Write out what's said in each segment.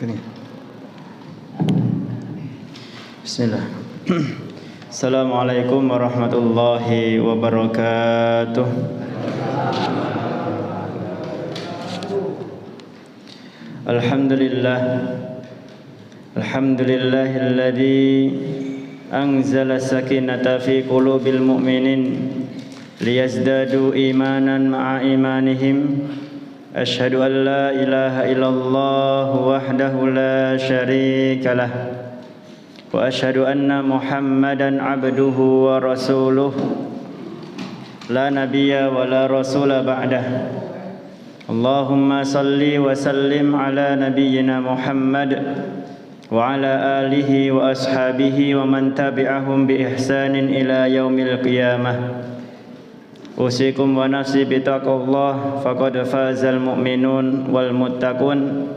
Gini. Bismillah. Assalamualaikum warahmatullahi wabarakatuh. Alhamdulillah. Alhamdulillahilladzi anzala sakinata fi qulubil mu'minin liyazdadu imanan ma'a imanihim. Asyhadu an la ilaha illallah wahdahu la syarika lah wa asyhadu anna Muhammadan abduhu wa rasuluh la nabiyya wa la rasula ba'dah. Allahumma salli wa sallim ala nabiyyina Muhammad wa ala alihi wa ashabihi wa man tabi'ahum bi ihsanin ila yaumil qiyamah. Usikum wa nafsi bitaqwallah faqad fazal mu'minun wal muttaqun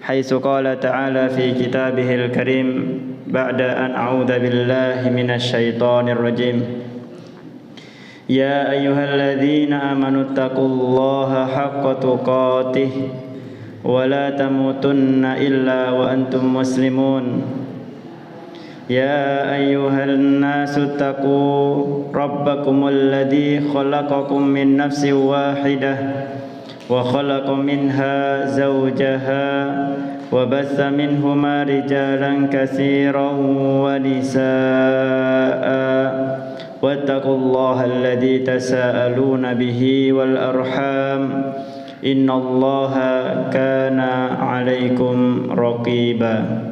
haitsu qala ta'ala fi kitabihil karim ba'da an a'udzu billahi minasy syaithanir rajim. Ya ayyuhalladzina amanu taqullaha haqqa tuqatih wa la tamutunna illa wa antum muslimun. Ya ayyuhan nasu taqu rabbakumul ladzi khalaqakum min nafsin wahidah wa khalaqa minha zawjaha wa batha minhuma rijalan katsiran wa nisaa'a wattaqullaha alladzi tasaaluna bihi wal arham innallaha kana 'alaikum raqiba.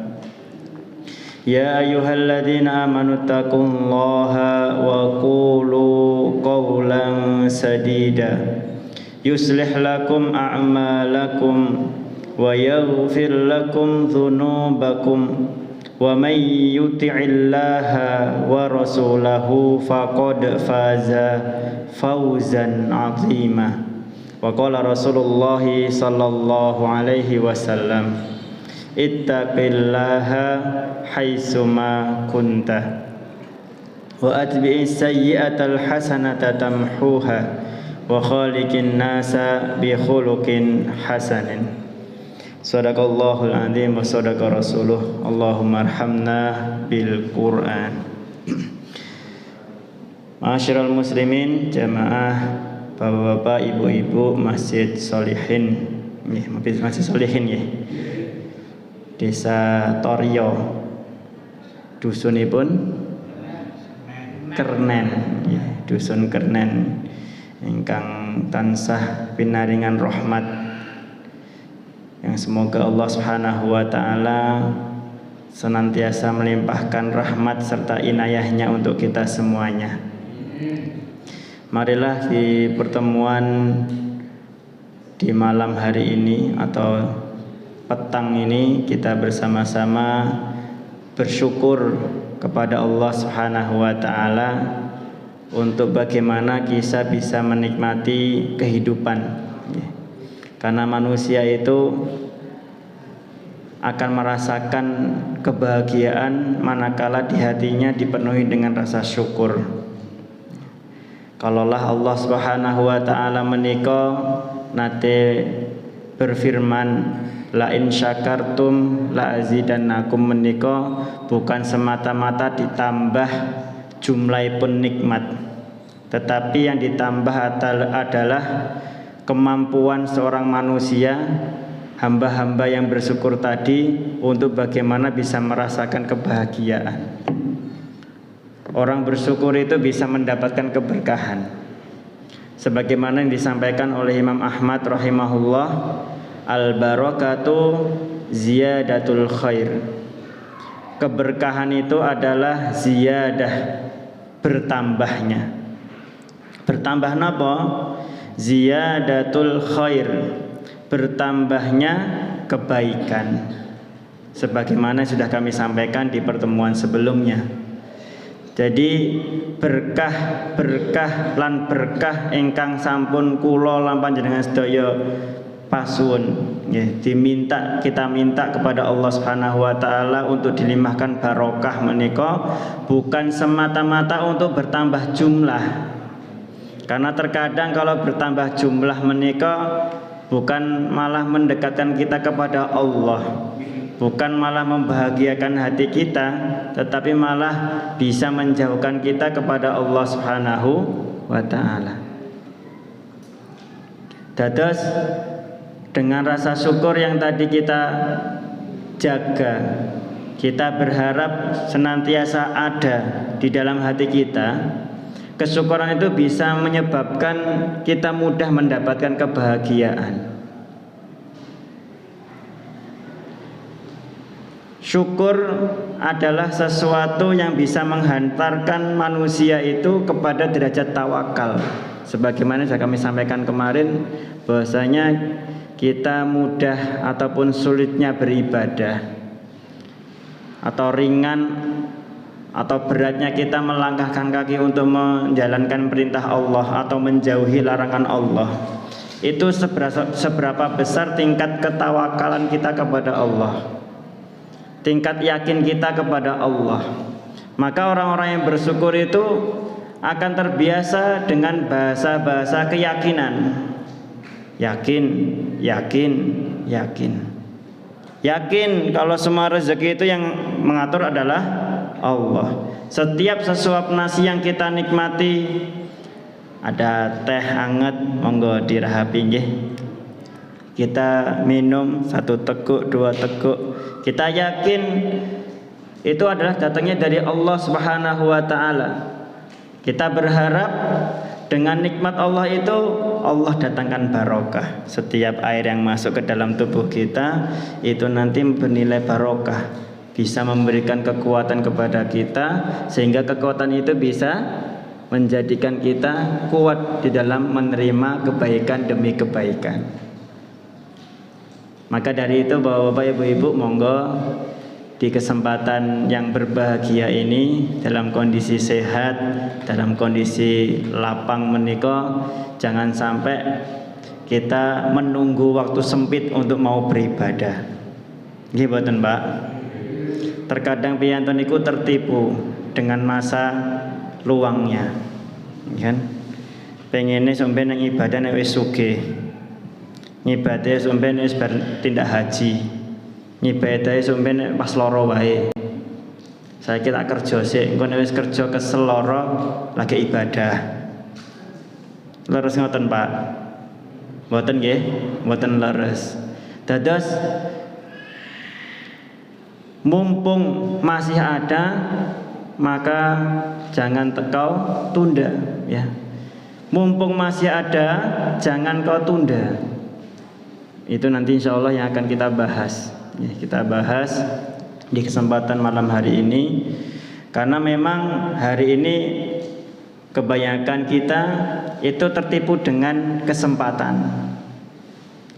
Ya ayyuhalladzina amanu taqullaha wa qulu qawlan sadida yuslih lakum a'malakum wa yaghfir lakum dhunubakum wa may yuti'illaha wa rasulahu faqad faza fawzan 'azima. Wa qala Rasulullah sallallahu alaihi wasallam, ittaqillaha haitsuma kunta wa atbi'is sayyi'atal hasanata tamhuha wa khaliqin nasa bi khuluqin hasanin. Shadaqallahul azim wa shadaqa rasuluh. Allahumma arhamna bil Qur'an. Ma'asyiral muslimin, jamaah bapak-bapak, ibu-ibu Masjid Sholihin. Masjid Sholihin ya. Desa Toryo, dusunipun Kernen, ya, dusun Kernen ingkang tansah pinaringan rahmat, yang semoga Allah Subhanahu wa taala senantiasa melimpahkan rahmat serta inayahnya untuk kita semuanya. Marilah di pertemuan di malam hari ini atau petang ini kita bersama-sama bersyukur kepada Allah Subhanahu wa taala untuk bagaimana kita bisa menikmati kehidupan. Karena manusia itu akan merasakan kebahagiaan manakala di hatinya dipenuhi dengan rasa syukur. Kalaulah Allah Subhanahu wa taala menika nate berfirman, la in syakartum la azidannakum, menika bukan semata-mata ditambah jumlahipun nikmat, tetapi yang ditambah adalah kemampuan seorang manusia, hamba-hamba yang bersyukur tadi, untuk bagaimana bisa merasakan kebahagiaan. Orang bersyukur itu bisa mendapatkan keberkahan, sebagaimana yang disampaikan oleh Imam Ahmad rahimahullah, al-barakatu ziyadatul khair. Keberkahan itu adalah ziyadah, bertambahnya. Bertambah napa? Ziyadatul khair, bertambahnya kebaikan. Sebagaimana sudah kami sampaikan di pertemuan sebelumnya. Jadi berkah lan berkah ingkang sampun kula lan panjenengan sedaya pasuwun, kita minta kepada Allah Subhanahu wa taala untuk dilimpahkan barokah menika bukan semata-mata untuk bertambah jumlah. Karena terkadang kalau bertambah jumlah menika bukan malah mendekatkan kita kepada Allah, bukan malah membahagiakan hati kita, tetapi malah bisa menjauhkan kita kepada Allah Subhanahu wa taala. Dados dengan rasa syukur yang tadi kita jaga, kita berharap senantiasa ada di dalam hati kita. Kesyukuran itu bisa menyebabkan kita mudah mendapatkan kebahagiaan. Syukur adalah sesuatu yang bisa menghantarkan manusia itu kepada derajat tawakal. Sebagaimana sudah kami sampaikan kemarin, bahwasanya kita mudah ataupun sulitnya beribadah, atau ringan atau beratnya kita melangkahkan kaki untuk menjalankan perintah Allah atau menjauhi larangan Allah, itu seberapa besar tingkat ketawakalan kita kepada Allah, tingkat yakin kita kepada Allah. Maka orang-orang yang bersyukur itu akan terbiasa dengan bahasa-bahasa keyakinan. Yakin, yakin, yakin. Yakin kalau semua rezeki itu yang mengatur adalah Allah. Setiap sesuap nasi yang kita nikmati, ada teh hangat, monggo dirahapi nggih. Kita minum 1 teguk, 2 teguk, kita yakin itu adalah datangnya dari Allah Subhanahu wa taala. Kita berharap dengan nikmat Allah itu Allah datangkan barokah. Setiap air yang masuk ke dalam tubuh kita itu nanti bernilai barokah, bisa memberikan kekuatan kepada kita, sehingga kekuatan itu bisa menjadikan kita kuat di dalam menerima kebaikan demi kebaikan. Maka dari itu Bapak-bapak, Ibu-ibu, monggo di kesempatan yang berbahagia ini, dalam kondisi sehat, dalam kondisi lapang menika, jangan sampai kita menunggu waktu sempit untuk mau beribadah. Nggih mboten, Pak? Terkadang piyantun niku tertipu dengan masa luangnya, kan? Pengene sampe nang ibadah nek wis sugih, ngibadhe sampe wis bar tindak haji, ngibadahe sampe nek pas lara wae. Saiki tak kerja sik, engko nek wis kerja kesel lara lagi ibadah. Leres ngoten, Pak? Mboten nggih? Mboten leres. Dados mumpung masih ada, maka jangan kau tunda, ya. Mumpung masih ada, jangan kau tunda. Itu nanti insya Allah yang akan kita bahas, ya, kita bahas di kesempatan malam hari ini. Karena memang hari ini kebanyakan kita itu tertipu dengan kesempatan.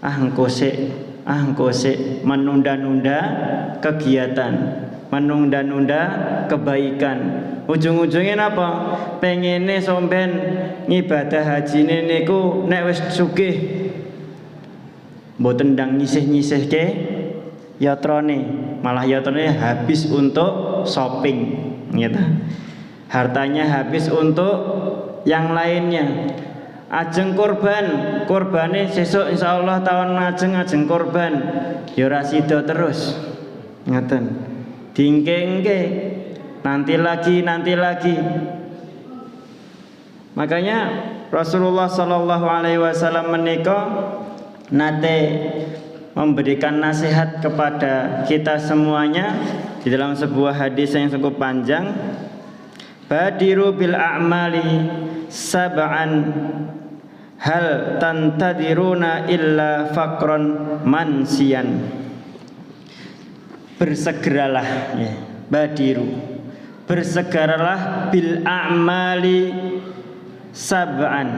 Engko sik, menunda-nunda kegiatan, menunda-nunda kebaikan. Ujung-ujungnya apa? Pengene somben ngibadah hajine niku nek wis sugih, mboten ndang nyisih-nyisihke yatrane, malah yatrane habis untuk shopping, gitu. Hartanya habis untuk yang lainnya. Ajeng kurbane sesuk insyaallah tahun ajeng kurban, ya ora sida terus. Ngoten. Dingkengke, nanti lagi. Makanya Rasulullah sallallahu alaihi wasallam menika nate memberikan nasihat kepada kita semuanya di dalam sebuah hadis yang cukup panjang. Badiru bil a'mali sab'an hal tantadiruna illa faqran mansiyan. Bersegeralah, ya. Badiru, bersegeralah bil a'mali sab'an.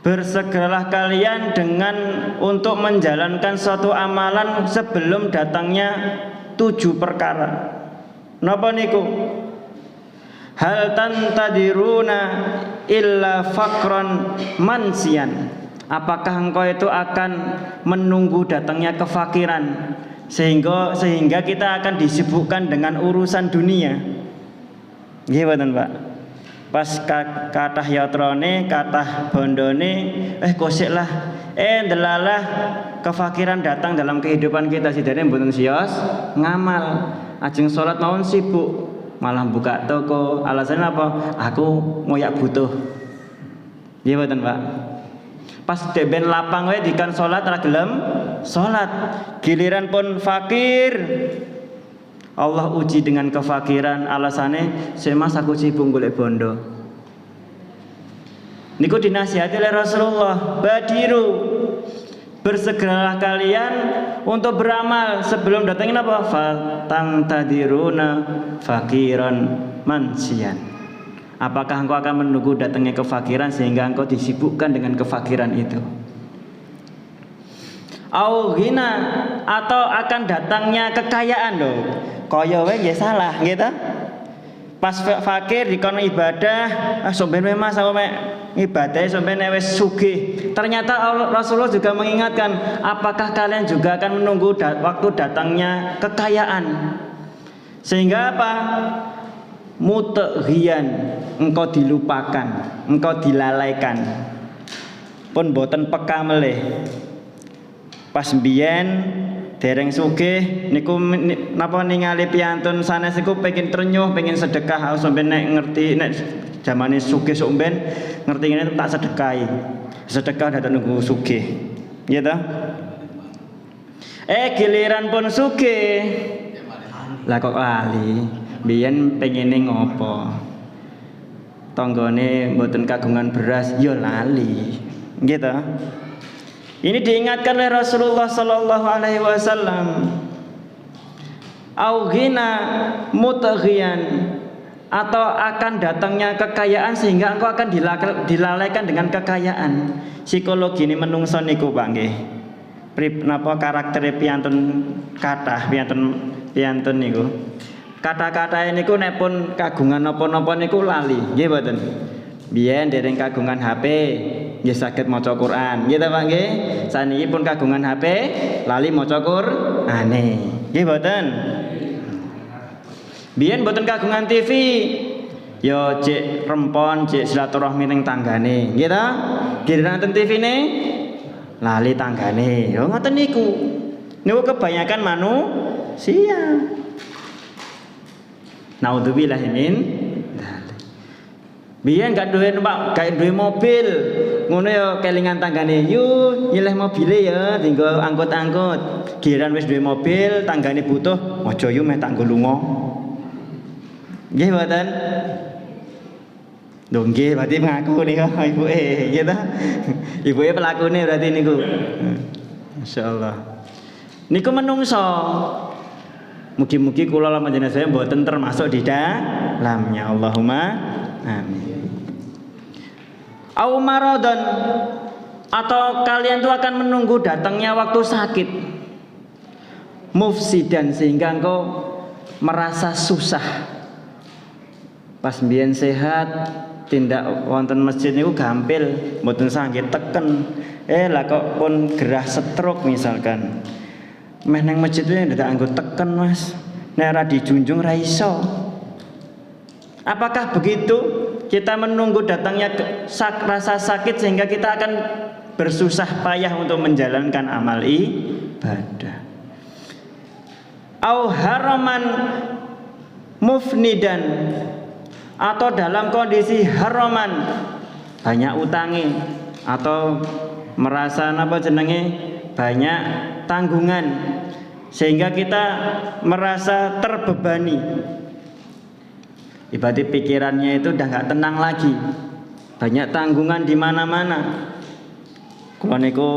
Bersegeralah kalian dengan untuk menjalankan suatu amalan sebelum datangnya 7 perkara. Napa niku? Hal tantadiruna illa faqran mansiyan. Apakah engkau itu akan menunggu datangnya kefakiran sehingga kita akan disibukkan dengan urusan dunia? Nggih mboten, Pak? Pas kathah yatrane, kathah bondone, kosek lah, ndelalah kefakiran datang dalam kehidupan kita sidane mboten sios ngamal. Ajeng salat mawon sibuk, malah buka toko. Alasannya apa? Aku ngoyak butuh. Nggih mboten, Pak? Pas deben lapang wae dikan salat ora gelem salat. Giliran pun fakir, Allah uji dengan kefakiran. Alasannya, "Mas aku sibuk golek bondo." Niku dinasihati oleh Rasulullah, "Badiru, bersegeralah kalian untuk beramal sebelum datangin apa? Fatang tadiruna fakiran mansian." Apakah engkau akan menunggu datangnya kefakiran sehingga engkau disibukkan dengan kefakiran itu? Au ghina, atau akan datangnya kekayaan loh. Kaya wae nggih salah, gitu. Pas fakir dikono ibadah, somben Mas aku mek ibadah somben wis sugih. Ternyata Rasulullah juga mengingatkan, apakah kalian juga akan menunggu waktu datangnya kekayaan? Sehingga apa? Mutaghiyan, engkau dilupakan, engkau dilalaikan. Pun boten peka melih. Pas mbiyen dereng sugih niku napa ningali piantun sanes niku pengin trenyuh, pengin sedekah, sampeyan nek ngerti nek zamane sugih sok mben ngerti ngene tak sedekahi. Sedekah datang nunggu sugih. Nggih ta? Giliran pun sugih. Lah kok lali. Mbiyen pengine ngopo? Tanggane mboten kagungan beras ya lali. Nggih ta? Ini diingatkan oleh Rasulullah sallallahu alaihi wasallam. Au ghina mutaghiyan, atau akan datangnya kekayaan sehingga engkau akan dilalaikan dengan kekayaan. Psikologi ini menungso niku Pak nggih. Napa karakter piantun kathah piantun niku. Kata-kata niku nek pun kagungan napa-napa niku lali, nggih mboten. Biyen dereng kagungan HP, nggih saged maca Quran. Nggih ta Pak nggih? Saniki pun kagungan HP, lali maca Qur'ane. Nggih mboten? Biyen mboten kagungan TV. Ya cek rempon, cek silaturahmi ning tanggane. Nggih ta? Giliran nonton TV-ne lali tanggane. Ya ngoten niku. Niku kebanyakan manusia. Naudzubillah min. Biyen gak duwe numpak, gak duwe mobil. Ngono ya kelingan tanggane, "Yu, nyileh mobile ya, tinggo angkut-angkut." Giliran wis duwe mobil, tanggane butuh, "Aja yu meh tak nggo lunga." Nggih mboten? Lho nggih, berarti ngaku niku ibuke, nggih ta? Ibuke pelakune berarti niku. Masyaallah. Niku menungso. Mugi-mugi kula lan panjenengan saya mboten termasuk di dalamnya. Allahumma amin. Au maradon, atau kalian itu akan menunggu datangnya waktu sakit. Mufsidan, sehingga engkau merasa susah. Pas mbiyen sehat, tindak wonten masjid niku gampil, mboten sanggih teken. Lah kok pun gerah stroke misalkan. Meh nang masjid kuwi ndak anggo teken Mas. Nek ora dijunjung ra iso. Apakah begitu? Kita menunggu datangnya rasa sakit sehingga kita akan bersusah payah untuk menjalankan amal ibadah. Au haraman mufnidan, atau dalam kondisi haraman, banyak utangi atau merasa apa jenenge banyak tanggungan sehingga kita merasa terbebani. Ibadah pikirannya itu udah nggak tenang lagi, banyak tanggungan di mana-mana. Kalau niku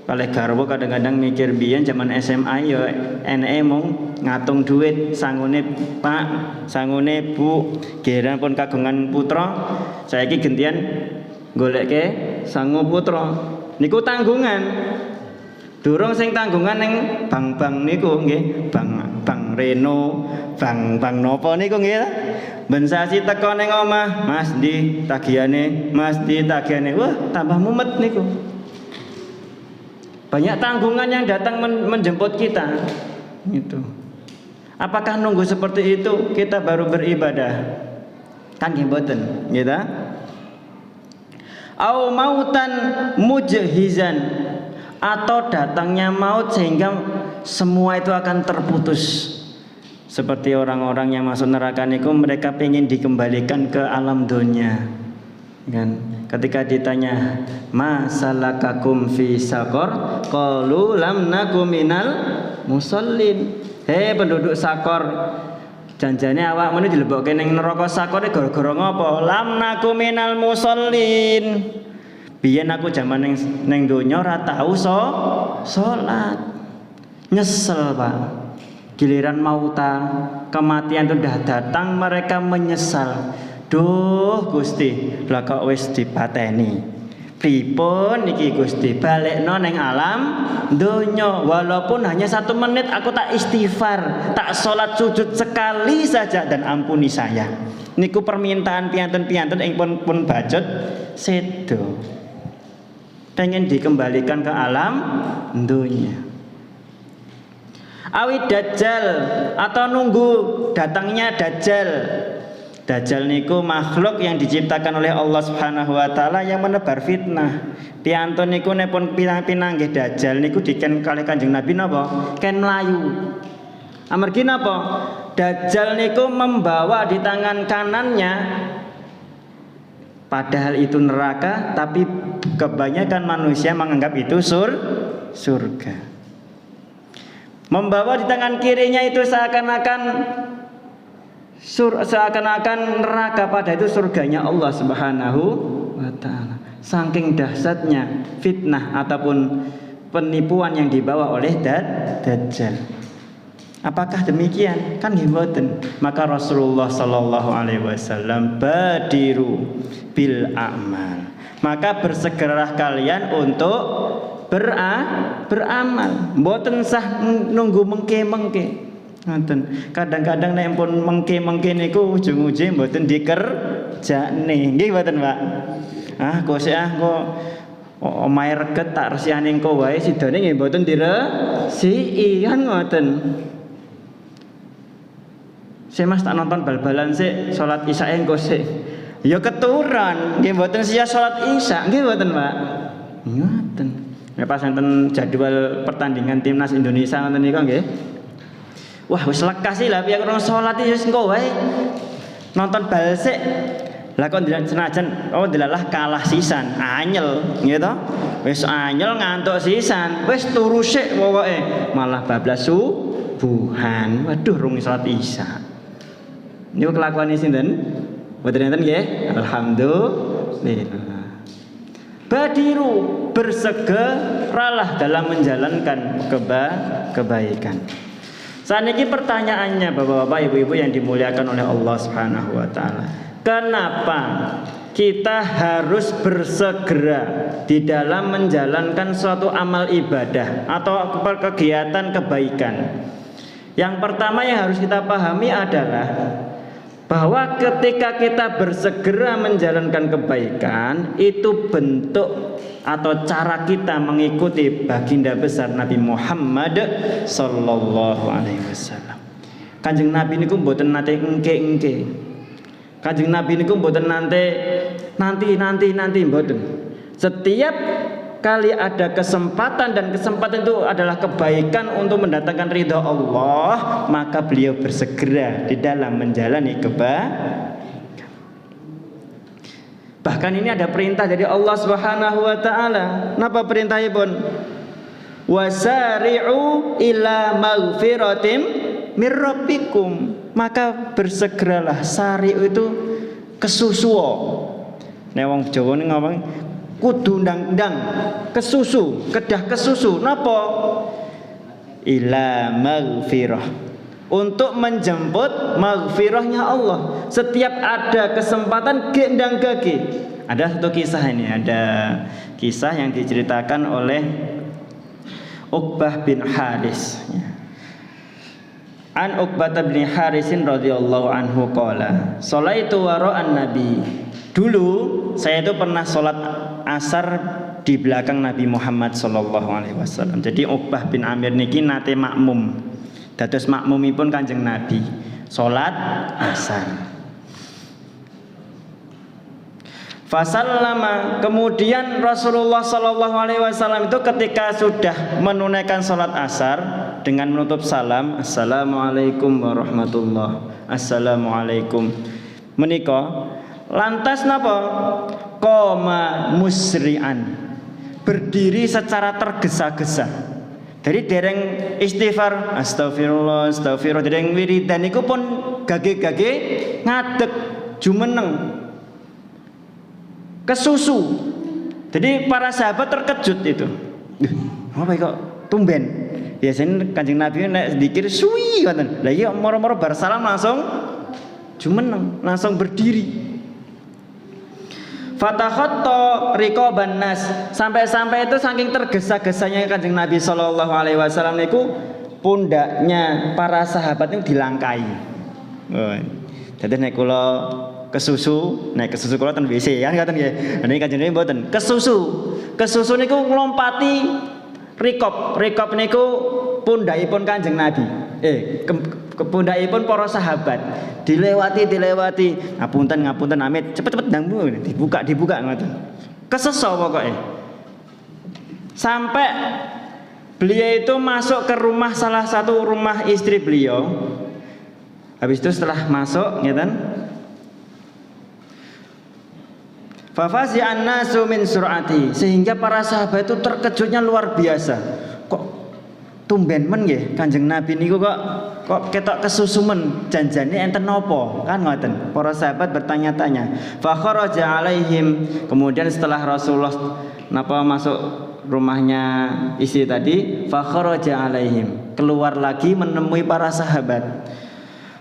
kalih garwa kadang-kadang mikir biyen zaman SMA ya eneke mung ngatung duit, sangune Pak, sangune Bu, giliran pun kagungan putra, saiki gentian goleke sangu putra. Niku tanggungan. Durung sing tanggungan ning bank-bank niku nggih, bank Reno, bank nopo niku nggih. Ben sasi teko ning omah, Mas ndi tagihane, Mas ndi tagihane. Wah, tambah mumet niku. Banyak tanggungan yang datang menjemput kita. Gitu. Apakah nunggu seperti itu kita baru beribadah? Kan nggih mboten, nggih ta? Au mautan mujhizan, atau datangnya maut sehingga semua itu akan terputus. Seperti orang-orang yang masuk neraka niku, mereka ingin dikembalikan ke alam dunia. Kan? Ketika ditanya, "Masalakakum fi saqar?" Qalu lam naku minal musallin. Hei penduduk Sakor, janjane awakmu dilebokke ning neraka Sakor gara-gara ngopo? Lam naku minal musallin. Biyen aku jaman ning donya ora tau salat. Nyesel, Pak. Giliran mauta, kematian itu sudah datang, mereka menyesal. Duh Gusti, lah kok wis dipateni. Pripun niki Gusti, balekno ning alam donya. Walaupun hanya 1 menit aku tak istighfar, tak sholat sujud sekali saja dan ampuni saya. Niku permintaan piantun-piantun ing pun bacot sedo. Pengen dikembalikan ke alam donya. Awit Dajjal atau nunggu datangnya Dajjal. Dajjal niku makhluk yang diciptakan oleh Allah Subhanahu wa taala yang menebar fitnah. Piantun niku nepun pinang-pinang nggih Dajjal niku diken kalih Kanjeng Nabi napa? Ken mlayu. Amargi napa? Dajjal niku membawa di tangan kanannya, padahal itu neraka, tapi kebanyakan manusia menganggap itu surga. Membawa di tangan kirinya itu seakan-akan neraka, pada itu surganya Allah Subhanahu wa taala. Saking dahsyatnya fitnah ataupun penipuan yang dibawa oleh Dajjal. Apakah demikian? Kan nggih mboten. Maka Rasulullah sallallahu alaihi wasallam badiru bil a'mal. Maka bersegeralah kalian untuk beramal. Mboten sah nunggu mengke-mengke. Ngoten. Kadang-kadang nek pun mengke-mengke niku ujung-ujung mboten dikerjakne. Nggih mboten, Pak. Kok sik kok omahe reget tak resihane engko wae sidone nggih mboten diresiki kan ngoten. Saya Mas tak nonton bal-balan sik, salat isya engko sik. Ya keturan, nggih mboten sia salat isya, nggih mboten, Pak. Ngoten. Nek pas enten jadwal pertandingan timnas Indonesia ngoten niku nggih. Wah, wis lekas sih lah piye kurang salat iki wis engko wae. Nonton bal sik. Lah kok senajan delalah kalah sisan, anyel, nggih to? Wis anyel ngantuk sisan, wis turu sik pokoke. Malah bablas subuhan. Waduh, rung salat isya. Niku kelakuane sinten? Mboten enten nggih? Alhamdulillah. Badiru, bersegeralah dalam menjalankan kebaikan. Saat ini pertanyaannya Bapak-bapak, Ibu-ibu yang dimuliakan oleh Allah Subhanahu wa taala. Kenapa kita harus bersegera di dalam menjalankan suatu amal ibadah atau kegiatan kebaikan? Yang pertama yang harus kita pahami adalah bahwa ketika kita bersegera menjalankan kebaikan, itu bentuk atau cara kita mengikuti baginda besar Nabi Muhammad sallallahu alaihi wasallam. Kanjeng Nabi niku mboten nate engke-engke. Kanjeng Nabi niku mboten nanti mboten. Setiap kali ada kesempatan, dan kesempatan itu adalah kebaikan untuk mendatangkan ridha Allah, maka beliau bersegera di dalam menjalani kebaikan. Bahkan ini ada perintah dari Allah Subhanahu wa taala. Napa perintahipun? Wasari'u ila maghfiratim mir rabbikum. Maka bersegeralah. Sari'u itu kesusuo. Nek wong Jawa ning ngomong kudu ndang-ndang, kesusu, kedah kesusu. Napa? Ila maghfirah, untuk menjemput maghfirahnya Allah. Setiap ada kesempatan gendang gage. Ada satu kisah ini, ada kisah yang diceritakan oleh Uqbah bin Haris. An Uqbah bin Harisin radhiyallahu anhu qala, sholaitu wara'an nabi. Dulu saya itu pernah sholat asar di belakang Nabi Muhammad sallallahu alaihi wasallam. Jadi Uqbah bin Amir niki nate makmum. Dados makmumipun Kanjeng Nabi sholat asar. Fasallama, kemudian Rasulullah Shallallahu Alaihi Wasallam itu ketika sudah menunaikan sholat asar dengan menutup salam, Assalamualaikum warahmatullah, Assalamualaikum. Menika, lantas napa? Qoma musri'an, berdiri secara tergesa-gesa. Dari dereng istighfar, astagfirullah, astagfirullah, dereng wiridan niku pun gage-gage ngadeg, jumeneng. Kesusu. Jadi para sahabat terkejut itu. Apa kok tumben? Biasanya Kanjeng Nabi nek zikir suwi ngoten. Lah iya moro-moro bar salam langsung jumeneng, langsung berdiri. Fatakhatta riqaban nas. Sampai-sampai itu saking tergesa-gesanya Kanjeng Nabi sallallahu alaihi wasallam niku pundaknya para sahabat itu dilangkai. Dadi nek kula kesusu kula ten WC kan ngoten nggih. Niki Kanjeng Nabi mboten. Kesusu niku nglompati rikop niku pundhakipun Kanjeng Nabi. Pundhakipun para sahabat. Dilewati. Ngapunten amit, cepet ndangmu dibuka ngoten. Keseso pokoke. Sampai beliau itu masuk ke rumah salah satu rumah istri beliau. Habis itu setelah masuk ngeten, fafazi'an nasu min sur'ati, sehingga para sahabat itu terkejutnya luar biasa. Kok tumben men nggih Kanjeng Nabi niku kok ketok kesusumen, janjane enten napa? Kan ngoten. Para sahabat bertanya-tanya. Fa kharaja alaihim, kemudian setelah Rasulullah masuk rumahnya istri tadi, fa kharaja alaihim, keluar lagi menemui para sahabat.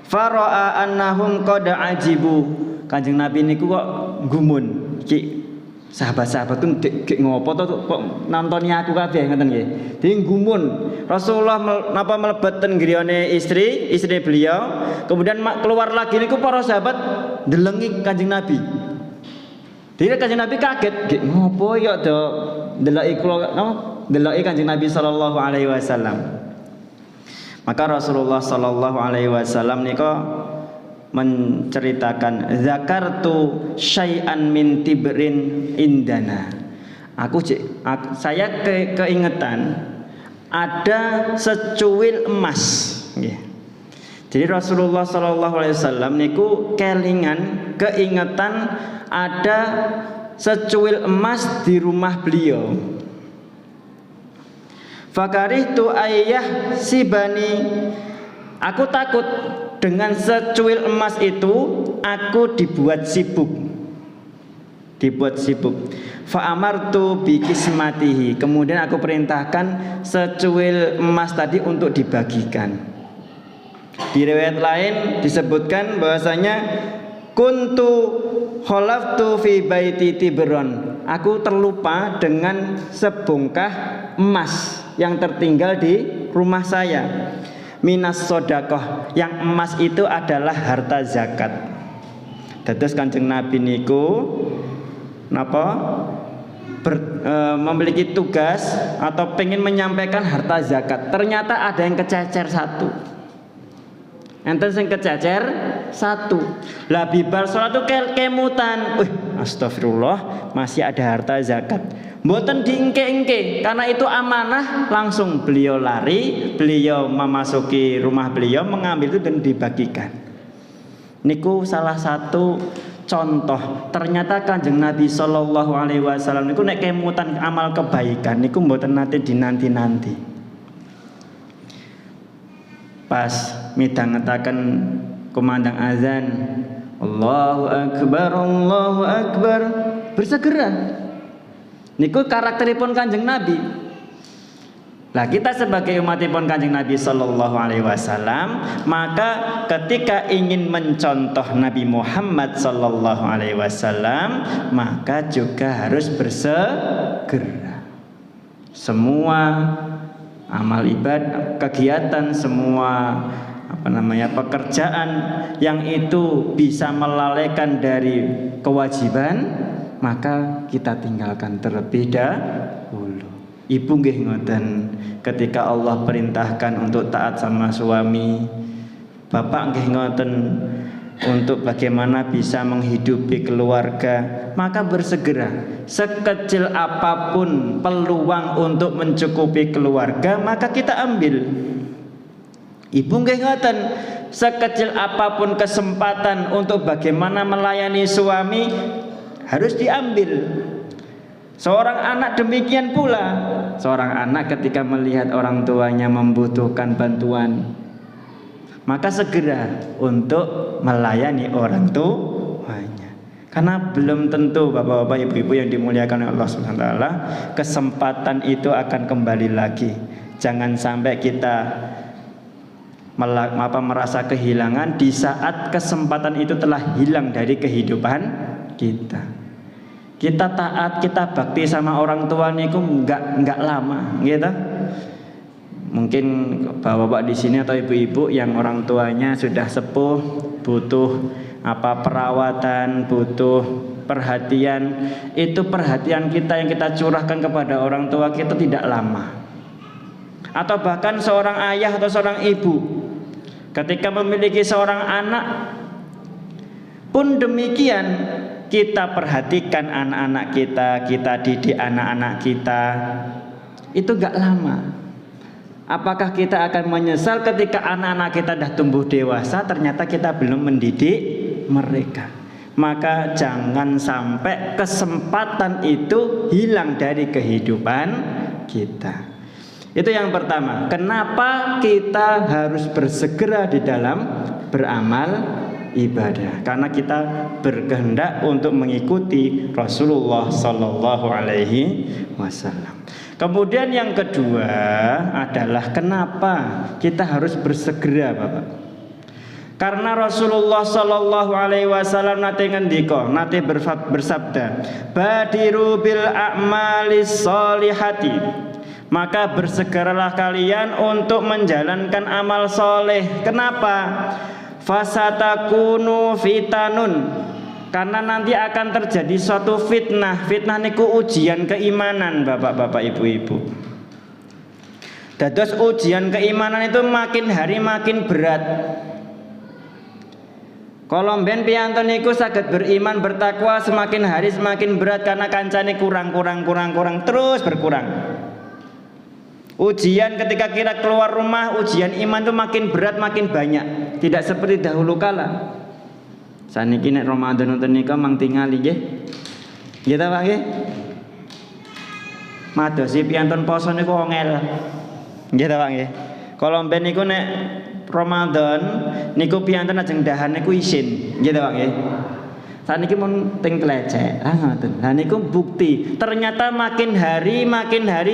Fara'a annahum qad ajibu, Kanjeng Nabi niku kok gumun. Sahabat-sahabat ku gek ngopo to kok nonton aku kabeh ngoten nggih. Dadi gumun. Rasulullah mlebet ten griyane istri beliau, kemudian keluar lagi niku para sahabat ndelengi Kanjeng Nabi. Dadi Kanjeng Nabi kaget, gek ngopo ya do ndeloki Kanjeng Nabi sallallahu alaihi wasallam. Maka Rasulullah sallallahu alaihi wasallam nika menceritakan, zakartu syai'an min tibrin indana. Saya keingetan ada secuil emas. Jadi Rasulullah sallallahu alaihi wasallam niku keingetan ada secuil emas di rumah beliau. Fakarihtu ayyah sibani, aku takut dengan secuil emas itu aku dibuat sibuk. Fa amartu bi kismatihi, kemudian aku perintahkan secuil emas tadi untuk dibagikan. Di riwayat lain disebutkan bahwasanya kuntu khalaftu fi baiti tibron, aku terlupa dengan sebongkah emas yang tertinggal di rumah saya. Minas sodakoh, yang emas itu adalah harta zakat. Dados Kanjeng Nabi niku memiliki tugas atau pengen menyampaikan harta zakat. Ternyata ada yang kececer satu. Enten sing kececer satu. Lah bibar salat itu kemutan. Astagfirullah, masih ada harta zakat. Mboten diengke-engke, karena itu amanah, langsung beliau lari, beliau memasuki rumah beliau, mengambil itu dan dibagikan. Niku salah satu contoh. Ternyata Kanjeng Nabi sallallahu alaihi wasallam niku nek kemutan amal kebaikan niku mboten nate dinanti-nanti. Pas midhangetaken kumandang azan, Allahu akbar, bersegera. Niku karakteripun Kanjeng Nabi. Lah kita sebagai umatipun Kanjeng Nabi sallallahu alaihi wasallam, maka ketika ingin mencontoh Nabi Muhammad sallallahu alaihi wasallam, maka juga harus bersegera. Semua amal ibadah, kegiatan, semua pekerjaan yang itu bisa melalaikan dari kewajiban, maka kita tinggalkan terlebih dahulu. Ibu nggih ngoten, ketika Allah perintahkan untuk taat sama suami, bapak nggih ngoten, untuk bagaimana bisa menghidupi keluarga, maka bersegera. Sekecil apapun peluang untuk mencukupi keluarga, maka kita ambil. Ibu nggih ngoten, sekecil apapun kesempatan untuk bagaimana melayani suami harus diambil. Seorang anak demikian pula. Seorang anak ketika melihat orang tuanya membutuhkan bantuan, maka segera untuk melayani orang tuanya. Karena belum tentu bapak-bapak, ibu-ibu yang dimuliakan oleh Allah Subhanahu wa taala, kesempatan itu akan kembali lagi. Jangan sampai kita merasa kehilangan di saat kesempatan itu telah hilang dari kehidupan kita. Kita taat, kita bakti sama orang tua niku enggak lama, gitu. Mungkin bapak-bapak di sini atau ibu-ibu yang orang tuanya sudah sepuh, butuh perawatan, butuh perhatian. Itu perhatian kita yang kita curahkan kepada orang tua kita tidak lama. Atau bahkan seorang ayah atau seorang ibu ketika memiliki seorang anak pun demikian, kita perhatikan anak-anak kita, kita didik anak-anak kita, itu gak lama. Apakah kita akan menyesal ketika anak-anak kita sudah tumbuh dewasa, ternyata kita belum mendidik mereka? Maka jangan sampai kesempatan itu hilang dari kehidupan kita. Itu yang pertama. Kenapa kita harus bersegera di dalam beramal ibadah? Karena kita berkehendak untuk mengikuti Rasulullah Sallallahu Alaihi Wasallam. Kemudian yang kedua adalah kenapa kita harus bersegera, Bapak? Karena Rasulullah Sallallahu Alaihi Wasallam nate ngendika, nate bersabda, badiru bil a'malis solihati. Maka bersegeralah kalian untuk menjalankan amal soleh. Kenapa? Fasatakunu fitanun. Karena nanti akan terjadi suatu fitnah. Fitnah niku ujian keimanan, bapak-bapak, ibu-ibu. Dados ujian keimanan itu makin hari makin berat. Kalau mben piantun niku saged beriman bertakwa, semakin hari semakin berat karena kancane kurang terus berkurang. Ujian ketika kita keluar rumah, ujian iman itu makin berat, makin banyak. Tidak seperti dahulu kala. Saniki nek Ramadan nonton nika mang tingali nggih. Nggih ta Pak nggih? Madosi piantun poso niku ongel. Nggih ta Pak nggih? Kalau mben niku nek Ramadan niku piantun ajeng dahan niku isin. Nggih ta Pak nggih? Saniki mun ting tlecek. Ngoten. Lah niku bukti. Ternyata makin hari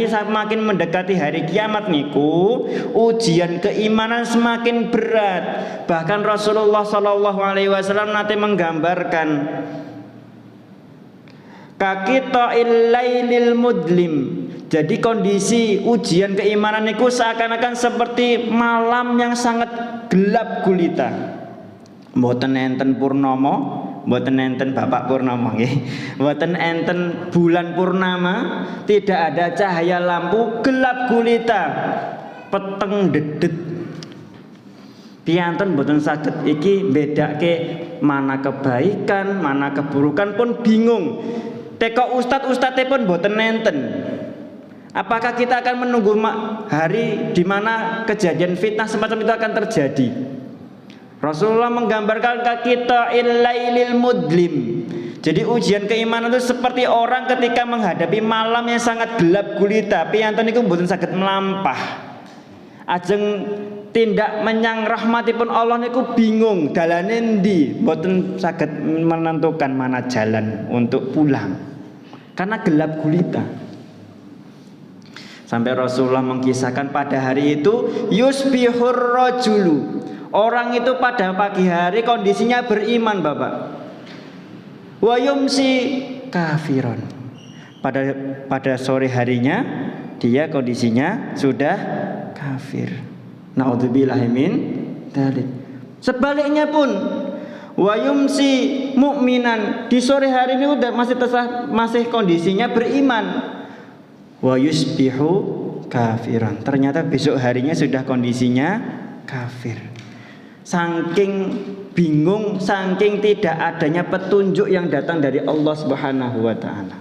semakin mendekati hari kiamat niku ujian keimanan semakin berat. Bahkan Rasulullah Sallallahu Alaihi Wasallam nanti menggambarkan kakita'il lailil mudlim. Jadi kondisi ujian keimanan niku seakan-akan seperti malam yang sangat gelap gulita. Mboten enten purnama, mboten enten Bapak Purnama nggih. Mboten enten bulan purnama, tidak ada cahaya lampu, gelap gulita. Peteng dedet. Piantun mboten saged iki bedake mana kebaikan, mana keburukan pun bingung. Teko ustadz-ustadz pun mboten enten. Apakah kita akan menunggu hari di mana kejadian fitnah semacam itu akan terjadi? Rasulullah menggambarkan kita ilailil mudlim. Jadi ujian keimanan itu seperti orang ketika menghadapi malam yang sangat gelap gulita. Piantun niku mboten saged melampah. Ajeng tindak menyang rahmatipun Allah niku bingung dalane ndi, mboten saged menentukan mana jalan untuk pulang. Karena gelap gulita. Sampai Rasulullah mengkisahkan pada hari itu yusbihur rajulu. Orang itu pada pagi hari kondisinya beriman, Bapak. Wa yumsi kafiron. Pada sore harinya dia kondisinya sudah kafir. Naudzubillahi min dzalik. Sebaliknya pun wa yumsi mukminan, di sore hari ini udah masih kondisinya beriman. Wa yusbihu kafiran. Ternyata besok harinya sudah kondisinya kafir. saking bingung, saking tidak adanya petunjuk yang datang dari Allah Subhanahu wa taala.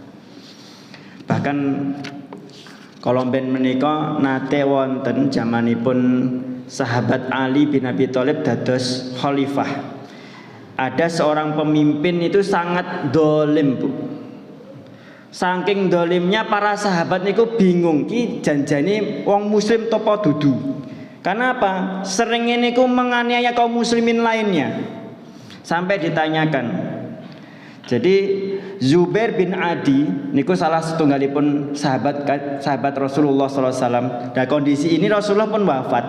Bahkan kalau ben menika nate wonten zamanipun sahabat Ali bin Abi Thalib dados khalifah. Ada seorang pemimpin itu sangat dolim, Bu. Saking dolimnya para sahabat niku bingung ki janjane wong muslim topo dudu. Karena apa? Sering niku menganiaya kaum muslimin lainnya. Sampai ditanyakan. Jadi Zubair bin Adi niku salah setunggalipun sahabat Rasulullah SAW. Dan kondisi ini Rasulullah pun wafat.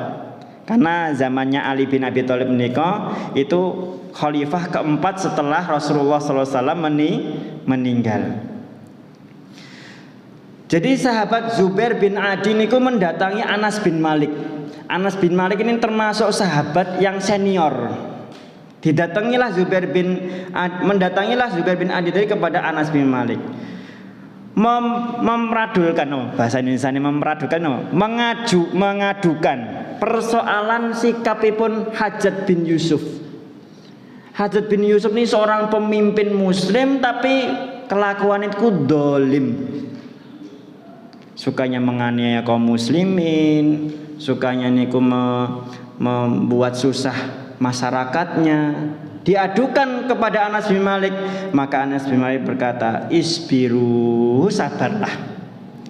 Karena zamannya Ali bin Abi Thalib menika itu khalifah keempat setelah Rasulullah SAW meninggal. Jadi sahabat Zubair bin Adi niku mendatangi Anas bin Malik. Anas bin Malik ini termasuk sahabat yang senior. Mendatangilah Zubair bin Adi dari kepada Anas bin Malik. Memradulkan, bahasa Indonesia ini memradulkan, mengadukan persoalan sikapipun Hajjaj bin Yusuf. Hajjaj bin Yusuf ini seorang pemimpin muslim tapi kelakuan itu dolim. Sukanya menganiaya kaum muslimin, sukanya niku membuat susah masyarakatnya. Diadukan kepada Anas bin Malik, maka Anas bin Malik berkata, "Isbiru, sabarlah.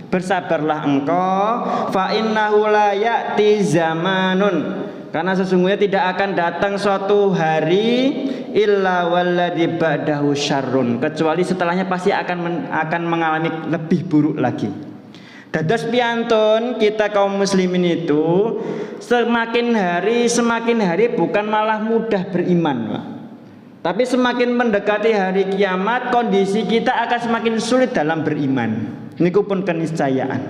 Bersabarlah engkau, fa innahu la ya'ti zamanun." Karena sesungguhnya tidak akan datang suatu hari illa walladzi ba'dahu syarrun, kecuali setelahnya pasti akan mengalami lebih buruk lagi. Dados piantun kita kaum muslimin itu semakin hari bukan malah mudah beriman, Pak. Tapi semakin mendekati hari kiamat kondisi kita akan semakin sulit dalam beriman. Niku pun keniscayaan.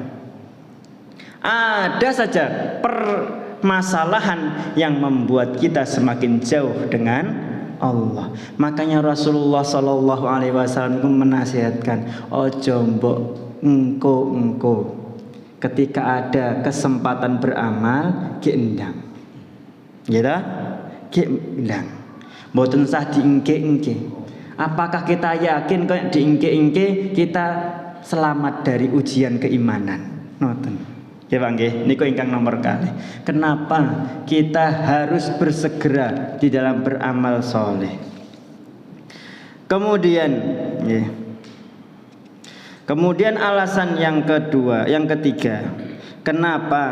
Ada saja permasalahan yang membuat kita semakin jauh dengan Allah. Makanya Rasulullah Shallallahu Alaihi Wasallam menasihatkan, ojo mbok engko ketika ada kesempatan beramal geendang, gitu, geendang, mboten sah diengke-engke. Apakah kita yakin kalau diengke-engke kita selamat dari ujian keimanan? Noten, ya Pak nggih, niku ingkang nomor kali. Kenapa kita harus bersegera di dalam beramal soleh? Kemudian alasan yang ketiga, kenapa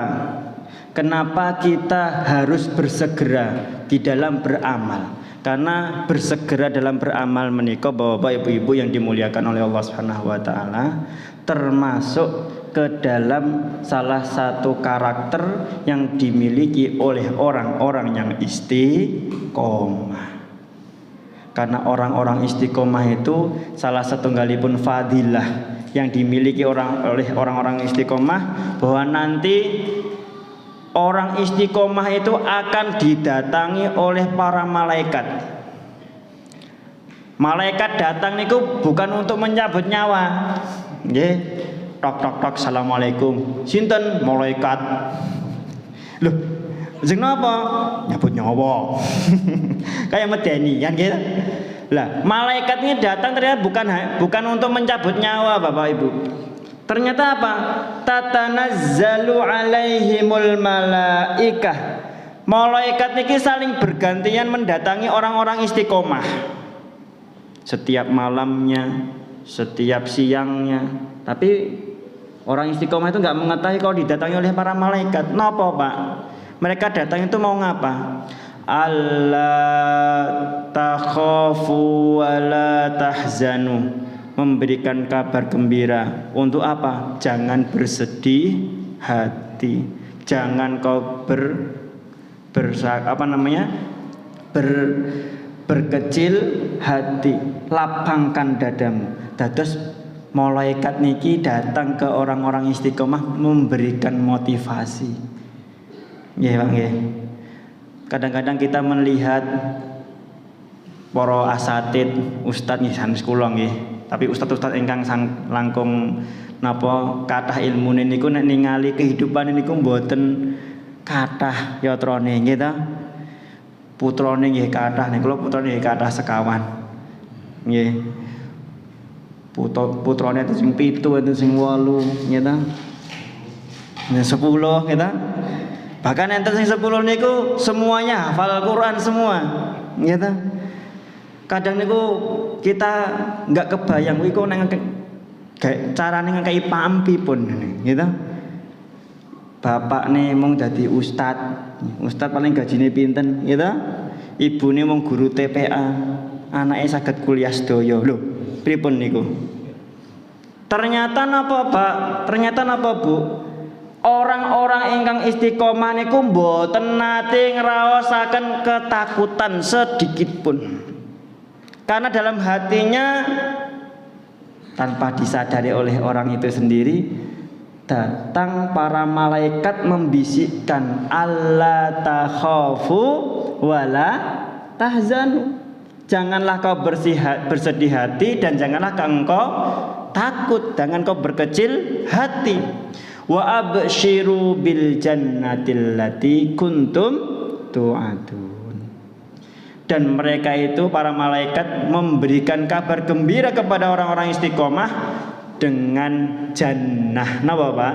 kita harus bersegera di dalam beramal? Karena bersegera dalam beramal menika Bapak Ibu-ibu yang dimuliakan oleh Allah Subhanahu wa taala, termasuk ke dalam salah satu karakter yang dimiliki oleh orang-orang yang istiqomah. Karena orang-orang istiqomah itu salah satunggalipun fadilah yang dimiliki oleh orang-orang istiqomah, bahwa nanti orang istiqomah itu akan didatangi oleh para malaikat. Malaikat datang niku bukan untuk mencabut nyawa. Nggih, tok tok tok assalamualaikum. Sinten? Malaikat. Loh, jeneng napa? Nyabut nyawa. Kayak medeni kan gitu. Lah, malaikat ini datang ternyata bukan untuk mencabut nyawa, Bapak Ibu. Ternyata apa? Tatanazzalu alaihimul malaikah. Malaikat niki saling bergantian mendatangi orang-orang istiqomah. Setiap malamnya, setiap siangnya. Tapi orang istiqomah itu enggak mengetahui kalau didatangi oleh para malaikat. Napa, Pak? Mereka datang itu mau ngapa? Allah takhafu wa la tahzanu, memberikan kabar gembira. Untuk apa? Jangan bersedih hati, jangan kau berkecil hati, lapangkan dadamu. Dados malaikat niki datang ke orang-orang istiqomah memberikan motivasi. Nggih, Pak nggih. Kadang-kadang kita melihat para asatid, ustadz nggih sanes kula nggih. Tapi ustadz-ustadz ingkang langkung napa kathah ilmune niku nek ningali kehidupan niku mboten kathah yatrane nggih ta. putrane nggih kathah nih, kula putrane nggih kathah sekawan. Nggih. Putrane enten sing 7, enten sing 8, nggih ta. Nek 10 nggih ta. Bahkan enten sing 10 niku semuanya hafal Quran semua. Nggih ta. Kadang niku kita enggak kebayang kuwi kok nang carane ngekeki pampi pun nggih ta. Bapakne mung dadi ustad paling gajine pinten nggih ta. Ibune mung guru TPA, anake saged kuliah sedaya. Lho, pripun niku? Ternyata napa, Pak? Ternyata napa, Bu? Orang-orang ingkang istiqomah niku mboten nate ngraosaken ketakutan sedikit pun. Karena dalam hatinya tanpa disadari oleh orang itu sendiri, datang para malaikat membisikkan alla takhafu wala tahzanu. Janganlah kau bersedih hati dan janganlah engkau takut, jangan kau berkecil hati. Wa absyiru bil jannatil lati kuntum tu'adun. Dan mereka itu para malaikat memberikan kabar gembira kepada orang-orang istiqomah dengan jannah. Napa, Pak?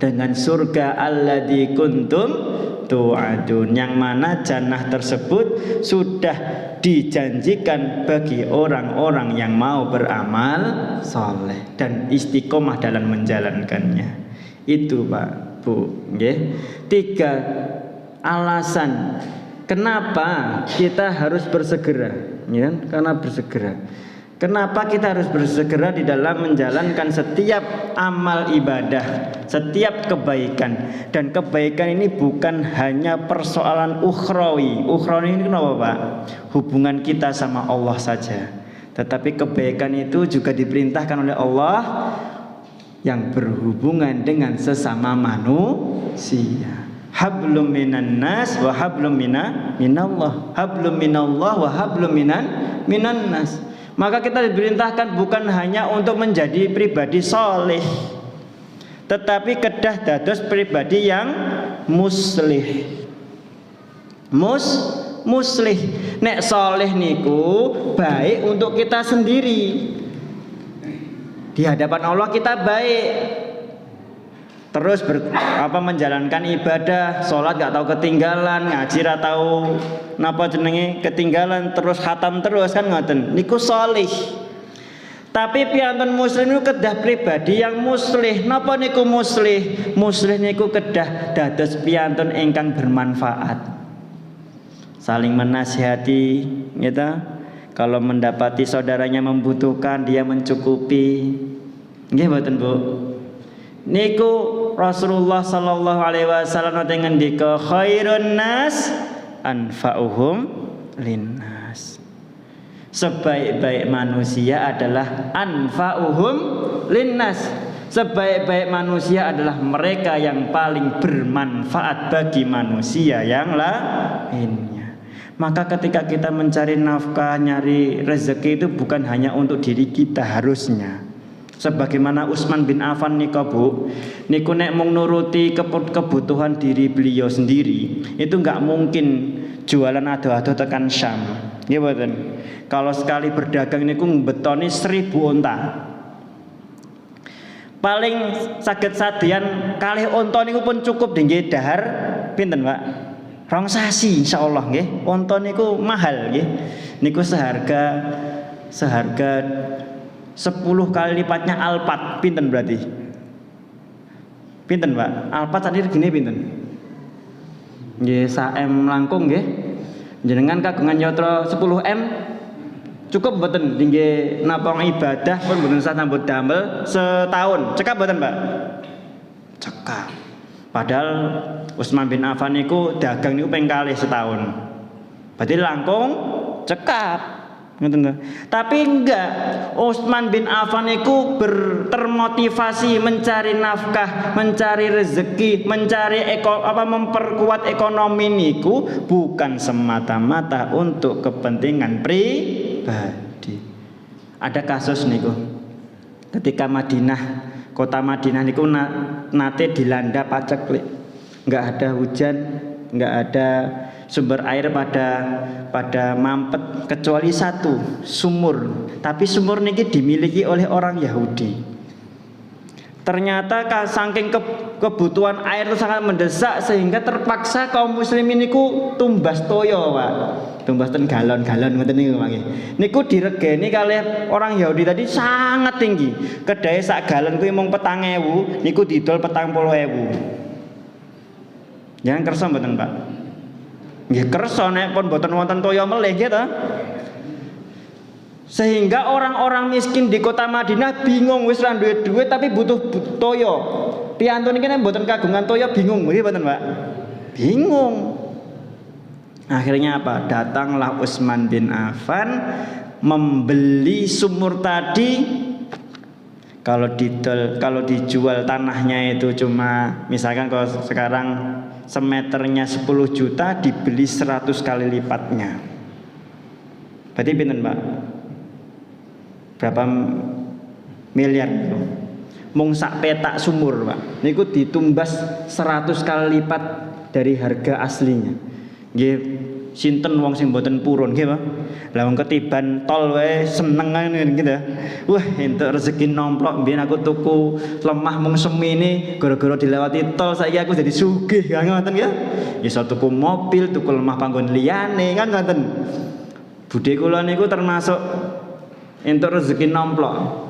Dengan surga alladzi kuntum tu'adun, yang mana jannah tersebut sudah dijanjikan bagi orang-orang yang mau beramal soleh dan istiqomah dalam menjalankannya. Itu, Pak, Bu, nggih. 3 alasan kenapa kita harus bersegera, ya, karena bersegera. Kenapa kita harus bersegera di dalam menjalankan setiap amal ibadah, setiap kebaikan. Dan kebaikan ini bukan hanya persoalan ukhrawi. Ukhrawi ini kenapa, Pak? Hubungan kita sama Allah saja. Tetapi kebaikan itu juga diperintahkan oleh Allah yang berhubungan dengan sesama manusia. Hablum minan nas wa hablum minallah. Hablum minallah wa hablum minan nas. Maka kita diperintahkan bukan hanya untuk menjadi pribadi soleh, tetapi kedah dados pribadi yang muslih. Muslih. Nek soleh niku baik untuk kita sendiri. Di hadapan Allah kita baik. Terus menjalankan ibadah, sholat gak tahu ketinggalan, ngaji gak tahu napa jenenge ketinggalan, terus khatam terus kan ngoten. Niku sholih. Tapi piantun muslim niku kedah pribadi yang muslih. Napa niku muslih? Muslih niku kedah dados piantun ingkang bermanfaat. Saling menasihati, gitu. Kalau mendapati saudaranya membutuhkan, dia mencukupi. Nggih mboten, Bu? Niku Rasulullah sallallahu alaihi wasallam ngendika khairun nas anfa'uhum linnas. Sebaik-baik manusia adalah anfa'uhum linnas. Sebaik-baik manusia adalah mereka yang paling bermanfaat bagi manusia yang lainnya. Maka ketika kita mencari nafkah, nyari rezeki itu bukan hanya untuk diri kita harusnya. Sebagaimana Utsman bin Affan nika, Bu, niku nek mung nuruti kebutuhan diri beliau sendiri, itu enggak mungkin jualan ado-ado tekan Syam. Nggih mboten. Kalau sekali berdagang niku betoni 1000 unta. Paling saged sadian kalih unta niku pun cukup nggih dahar pinten, Pak? 2 sasi insyaallah nggih. Unta niku mahal nggih. Niku seharga 10 kali lipatnya Alphard. Pinten berarti? Pinten, Pak? Alphard tadi regine pinten? Nggih, 1M langkung nggih. Jenengan kagungan yatra 10M cukup mboten nggih napa ibadah pun mboten usah nambut damel setahun. Cekap mboten, Pak? Cekap. Padahal Utsman bin Affan niku dagang niku ping kalih setahun. Berarti langkung cekap. Tapi enggak, Utsman bin Affan itu termotivasi mencari nafkah, mencari rezeki, memperkuat ekonomi niku bukan semata-mata untuk kepentingan pribadi. Ada kasus niku, ketika kota Madinah niku nate dilanda paceklik, enggak ada hujan, enggak ada sumber air pada mampet kecuali satu, sumur. Tapi sumur niki dimiliki oleh orang Yahudi. Ternyata saking kebutuhan air itu sangat mendesak sehingga terpaksa kaum muslimin niku tumbas toyo, Pak. Tumbas ten galon-galon ngoten niku, Pak. Niku diregeni kalih orang Yahudi tadi sangat tinggi. Kedae sak galon kuwi mung 4.000, niku didol 40.000. Jangan kersa mboten, Pak? Nggih kersa nek pun mboten wonten toyo melih nggih ta. Sehingga orang-orang miskin di kota Madinah bingung wis ra duwe duit tapi butuh toyo. Piantun iki nek mboten kagungan toyo bingung nggih mboten, Pak? Bingung. Akhirnya apa? Datanglah Utsman bin Affan membeli sumur tadi. Kalau dijual tanahnya itu cuma misalkan kalau sekarang semeternya 10 juta dibeli 100 kali lipatnya. Berarti pinten, Pak? Berapa miliar itu? Mung sak petak sumur, Pak. Niku ditumbas 100 kali lipat dari harga aslinya. Nggih, sinten wong sing mboten purun nggih, Pak. Lah wong ketiban tol wae seneng ngene gitu. Wah, entuk rezeki nomplok. Mbiyen aku tuku lemah mung semene gara-gara dilewati tol saiki aku jadi sugih kan ngoten ya. Iso tuku mobil, tuku lemah panggon liyane kan ngoten. Budhe kula niku termasuk entuk rezeki nomplok.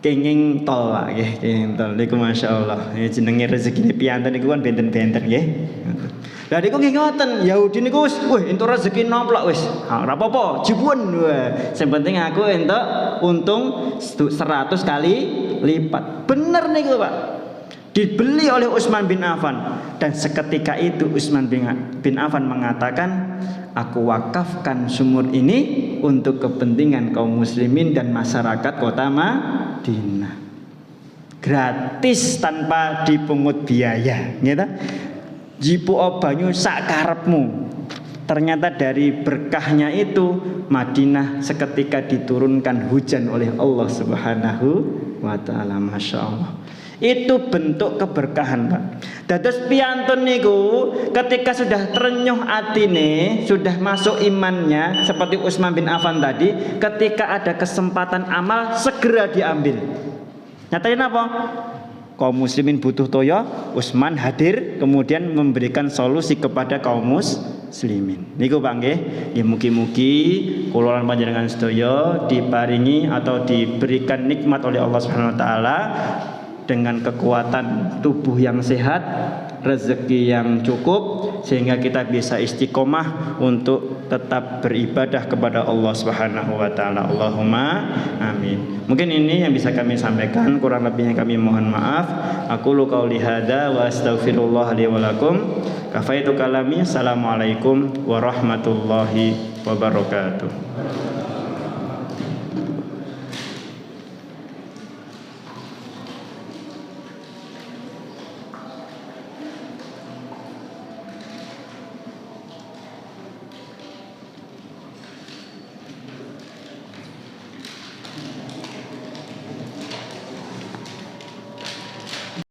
Kenging tol, Pak nggih, kenging tol niku masyaallah. Jenenge rezekine piantun niku kan benten-benten nggih. Lah niku nggih ngoten, Yahudi niku wis entuk rezeki nomplok wis. Ora apa-apa, jibuan. Sing penting aku entuk untung 100 kali lipat. Bener niku, Pak. Dibeli oleh Utsman bin Affan dan seketika itu Utsman bin Affan mengatakan, aku wakafkan sumur ini untuk kepentingan kaum muslimin dan masyarakat kota Madinah. Gratis tanpa dipungut biaya, gitu. Jipu banyu sak karepmu. Ternyata dari berkahnya itu Madinah seketika diturunkan hujan oleh Allah Subhanahu wa taala. Masya Allah. Itu bentuk keberkahan, Pak. Dados piantun niku ketika sudah terenyuh atine, sudah masuk imannya seperti Utsman bin Affan tadi, ketika ada kesempatan amal segera diambil. Nyatanya apa? Kaum muslimin butuh toyo, Utsman hadir kemudian memberikan solusi kepada kaum muslimin. Niku Pak nggih, mugi-mugi kula lan panjenengan sedaya diparingi atau diberikan nikmat oleh Allah Subhanahu wa taala dengan kekuatan tubuh yang sehat, rezeki yang cukup sehingga kita bisa istiqomah untuk tetap beribadah kepada Allah Subhanahu wa taala. Allahumma amin. Mungkin ini yang bisa kami sampaikan, kurang lebihnya kami mohon maaf. Aqulu qauli hadza wa astaghfirullah li wa lakum. Kafaitu kalami. Assalamualaikum warahmatullahi wabarakatuh.